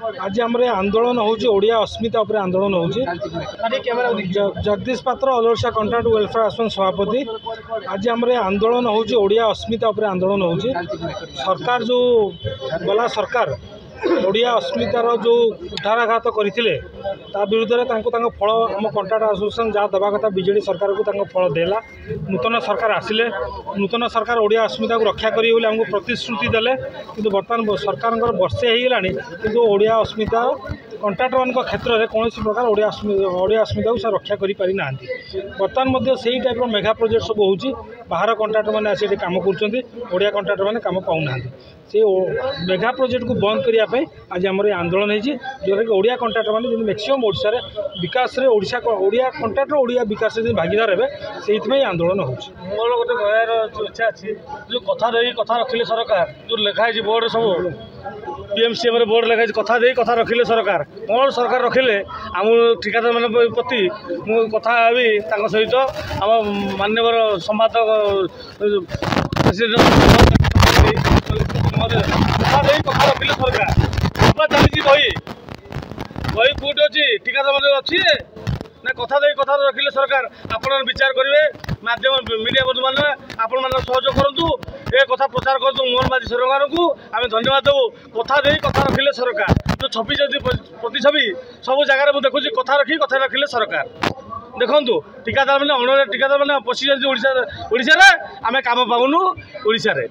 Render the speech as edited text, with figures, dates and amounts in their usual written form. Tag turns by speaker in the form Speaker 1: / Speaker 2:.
Speaker 1: आज आम आंदोलन होड़िया अस्मिता उपर आंदोलन हो जगदीश पात्र all Odisha contract welfare association सभापति आज आम आंदोलन होड़िया अस्मिता उपर आंदोलन हो सरकार जो गला सरकार ओडिया अस्मितार जो उठाराघात करते विरुद्ध में फल आम कॉन्ट्रैक्ट एसोसिएशन जहाँ दवा कथा बीजेडी सरकार को फल देला नूतन सरकार आसिले नूतन सरकार ओडिया अस्मिता को रक्षा करेंगे बोली आमको प्रतिश्रुति देले कि बर्तमान सरकार वर्षे हो गलानी कि ओडिया अस्मिता कॉन्ट्रैक्टर मान क्षेत्र में कौन प्रकार ओडिया अस्मिता को रक्षा कर पारि ना बर्तमान से टाइप मेगा प्रोजेक्ट सब हो बाहर कॉन्ट्रैक्टर मैंने आसी कम कर कॉन्ट्रैक्टर मैंने कम पाऊना से मेगा प्रोजेक्ट को बंद करने आज आम आंदोलन होती जोटा कि ओडिया कॉन्ट्रैक्टर मैंने मैक्सिमम ओडिशा विकास ओडिया कॉन्ट्रैक्टर ओडिया विकास भागीदार हे से आंदोलन हो
Speaker 2: मोर गोटे कहर इच्छा अच्छी जो कथा दे कथा रखिले सरकार जो लिखाई बोर्ड सब पीएमसीएम बोर्ड लिखाई कथा दे कथा रखिले सरकार कौन सरकार रखिले आम ठिकादार मान प्रति मु कथा भी सहित आम मान्यवर संवादक कथा दे कथा रखिले सरकार चली बही बही कौट अच्छी ठिकादार मान अच्छी ना कथा दे कथा रखिले सरकार आप विचार करेंगे माध्यम मीडिया बंधु मैंने आपण मान सहयोग करूँ ए कथा प्रचार करूँ मोहन माझी सरकार को आम धन्यवाद देवु कथा दे कथा रखिले सरकार जो छवि प्रतिछवि सब जगह मुझे देखुची कथा रखी कथा रखिले सरकार देखु ठिकादार मैंने अण ठिकादार मैंने पशि ओडिशा आम काम पाऊनु ओडिशा रे।